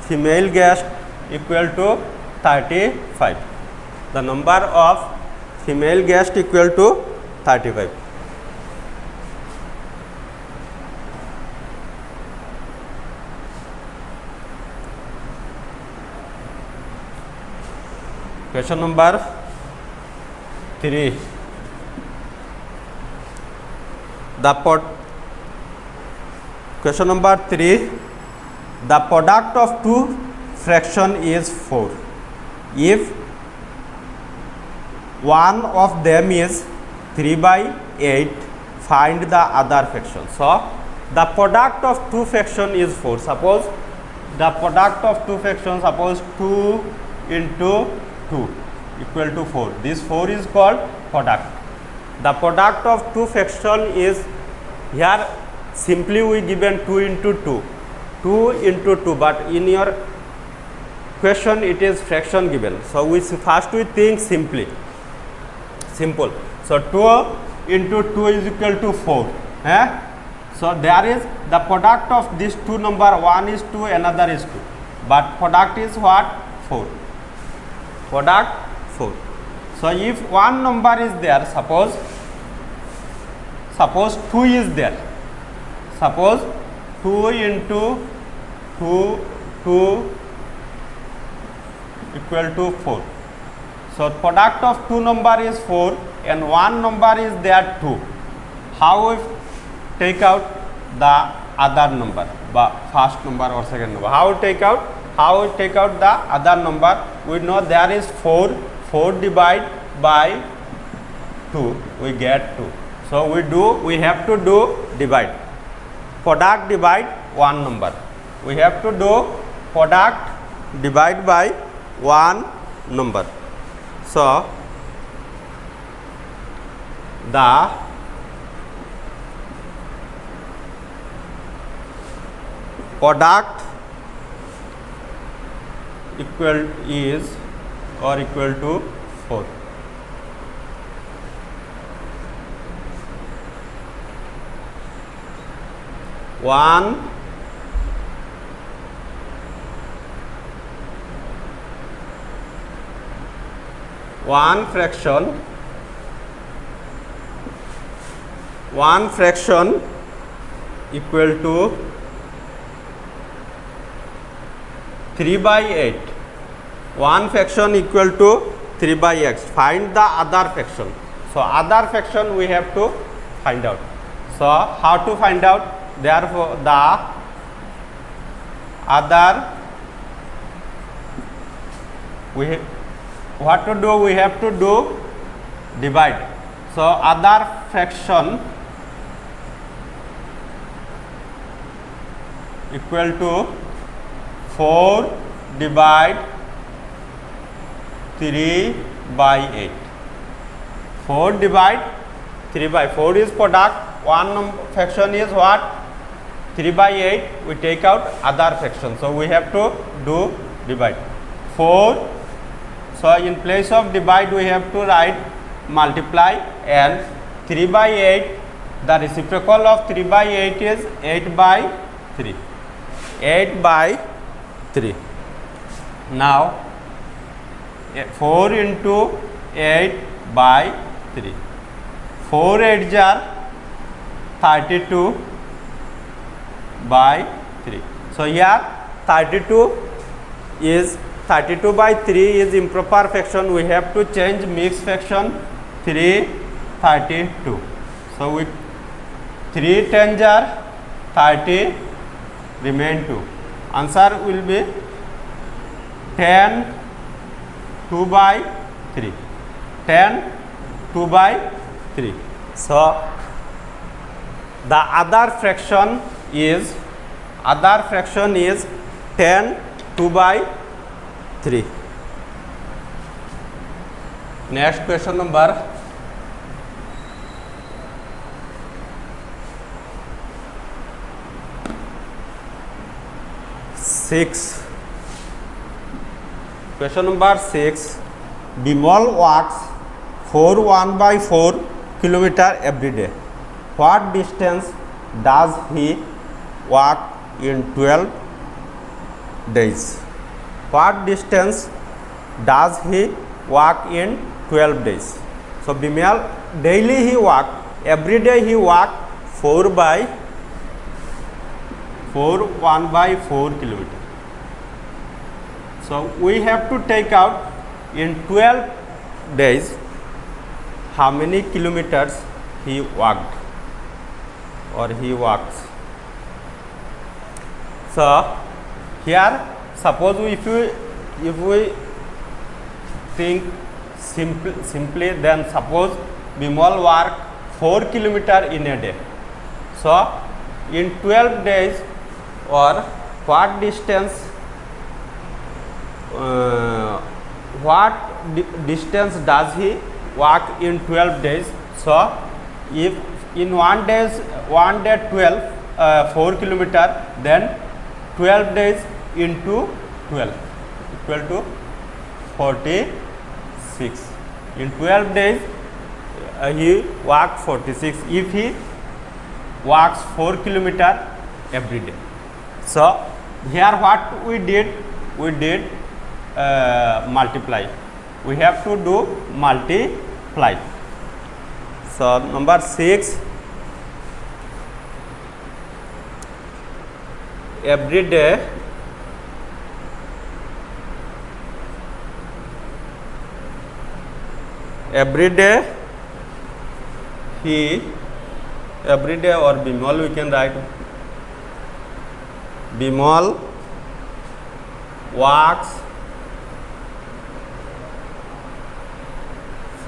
female guests equal to 35. The number of female guests equal to 35. Question number 3. Question number 3. The product of two fraction is 4. If one of them is 3/8, find the other fraction. So the product of two fraction is 4. Suppose the product of two fractions, suppose 2 into 2 equal to 4. This 4 is called product. The product of two fraction is, here simply we given 2 into 2. 2 into 2, but in your question it is fraction given. So we first we think simple. So 2 into 2 is equal to 4. So there is the product of these two number, one is 2, another is 2, but product is what? 4. Product 4. So if one number is there, suppose 2 is there. Suppose 2 into 2 equal to 4. So product of two number is 4 and one number is there 2. How we take out the other number, first number or second number? How we take out the other number? We know there is 4 divided by 2, we get 2. So we have to do divide. Product divide one number. We have to do product divide by one number. So the product equal to 4. One fraction equal to 3/8. One fraction equal to 3/x. Find the other fraction. So other fraction we have to find out. So how to find out? Therefore the other, what to do? We have to do divide. So other fraction equal to 4 divide 3/8. 4 divide 3/4 is product. One fraction is what? 3/8. We take out other fraction. So we have to do divide. 4. So in place of divide we have to write multiply and 3 by 8, the reciprocal of 3 by 8 is 8 by 3. 8 by 3. Now 4 into 8 by 3. 4 8s are 32 by 3. So here 32 by 3 is improper fraction. We have to change mixed fraction 3 32. So we 3 10s are 30, remain 2. Answer will be 10 2 by 3. 10 2 by 3. So the other fraction is 10 2 by 3. Next question number 6. Question number 6. Bimal walks 1 by 4 kilometer every day. What distance does he walk in 12 days? What distance does he walk in 12 days? So Bimal daily he walk, every day he walk 1 by 4 kilometer. So we have to take out in 12 days how many kilometers he walked or he walks. So here suppose if we think simply, then suppose Bimal walk 4 kilometer in a day. So in 12 days, or what distance does he walk in 12 days? So if in one day 4 kilometer, then 12 days into 12 equal to 46. In 12 days he walks 46 if he walks 4 kilometer every day. So here what we did multiply. We have to do multiply. So number 6, every day or Bimal we can write Bimal walks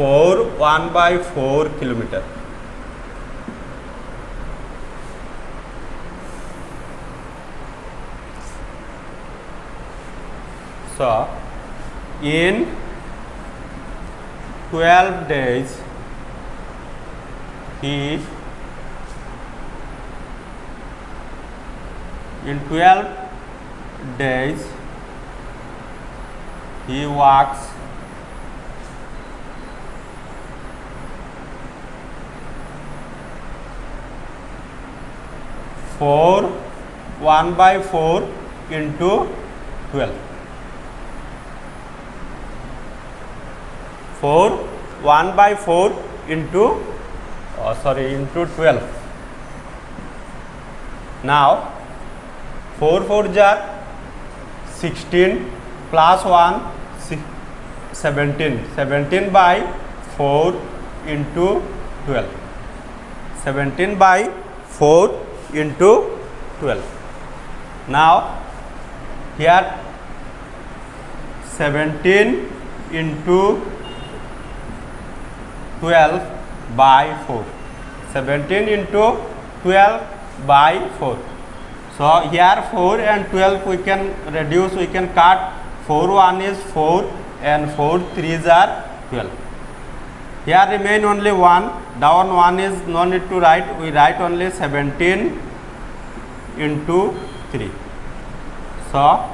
1 by 4 kilometer. So in 12 days he walks 1 by 4 into 12. 1 by 4 into 12. Now 4 4s are 16 plus 1 17. 17 by 4 into 12. 17 by 4 into 12. Now here 17 into 12 by 4. 17 into 12 by 4. So here 4 and 12 we can reduce, we can cut. 4 1 is 4 and 4 3s are 12. Here remain only 1. Down 1 is no need to write. We write only 17 into 3. So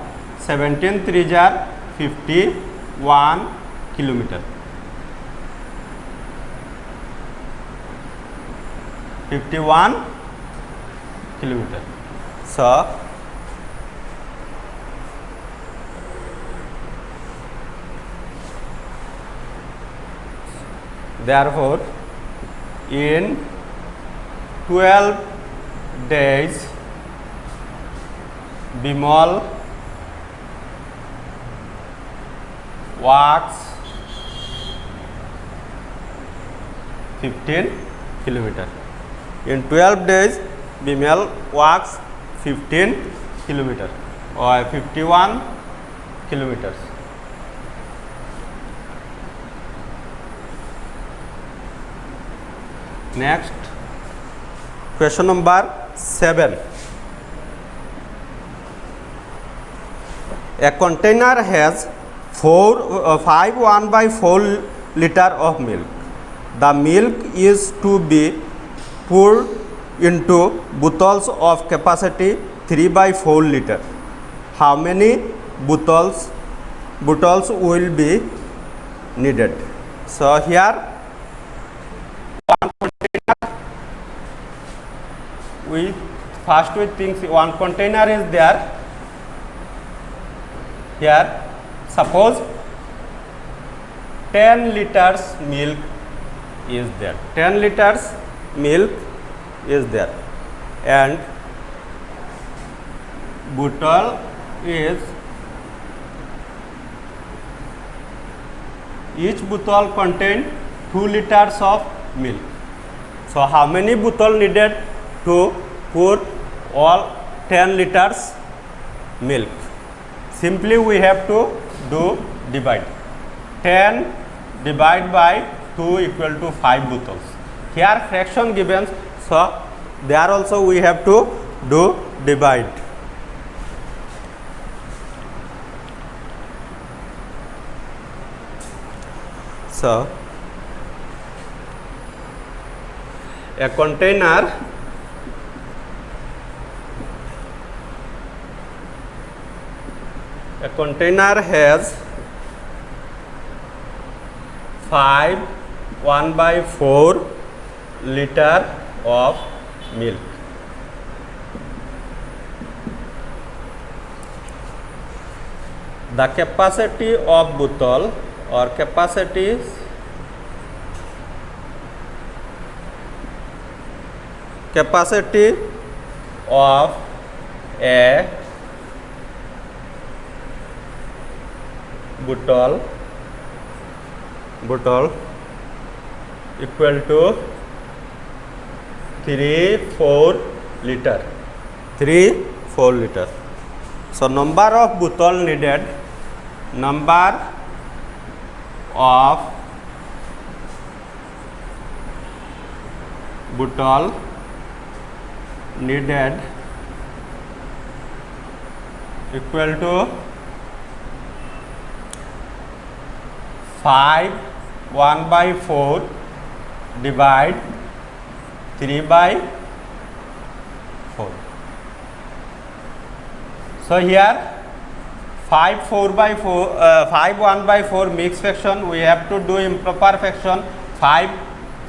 17 3s are 51 kilometer. 51 kilometer. So therefore in 12 days Bimal walks 15 kilometer. In 12 days Bimal walks 15 kilometer or 51 kilometers. Next, question number 7. A container has 5 1/4 liter of milk. The milk is to be poured into bottles of capacity 3/4 liter. How many bottles will be needed? So here we think one container is there. Here suppose 10 liters milk is there. 10 liters milk is there, and bottle is, each bottle contain 2 liters of milk. So how many bottle needed to pour all 10 liters milk? Simply we have to do divide. 10 divided by 2 equal to 5 bottles. Here fraction given, so there also we have to do divide. So a container has 5 1/4 liter of milk. The capacity of bottle or capacity of a bottle equal to 3/4 liter. 3/4 liter. So number of bottle needed, number of bottle needed equal to 5 1/4 divide 3/4. So here 5 1/4 mixed fraction, we have to do improper fraction. 5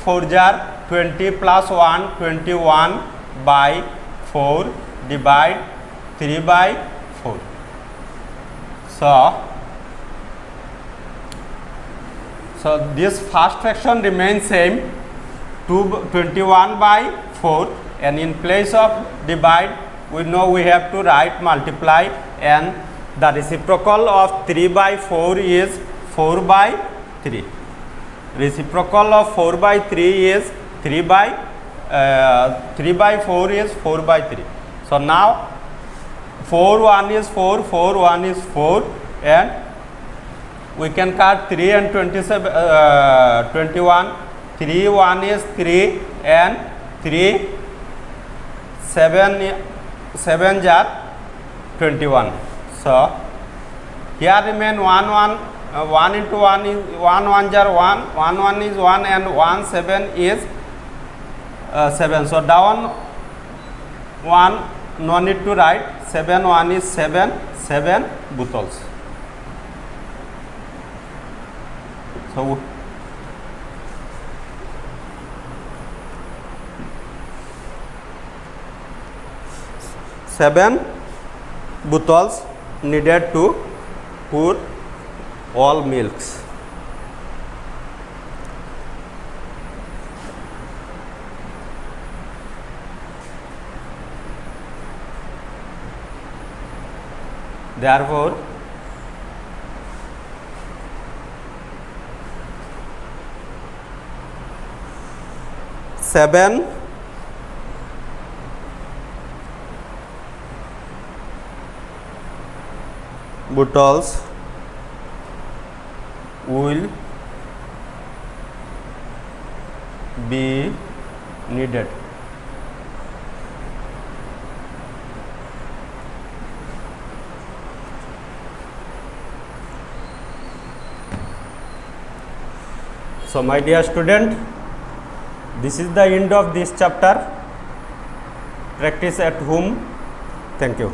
4 jar 20 plus 1 21/4 divide 3/4. So this first fraction remains same, 21/4, and in place of divide we know we have to write multiply, and the reciprocal of 3/4 is 4/3. Reciprocal of 4/3 is 3/4 is 4/3. So now 4 1 is 4, 4 1 is 4, and we can cut 3 and 21. 3 1 is 3, and 3 7 jar 21. So here remain 1 1, 1 into 1 is 1 1 jar 1, 1 1 is 1, and 1 7 is 7. So down 1, no need to write. 7 1 is 7 bottles. So 7 bottles needed to pour all milks. Therefore, seven bottles will be needed. So my dear student, this is the end of this chapter. Practice at home. Thank you.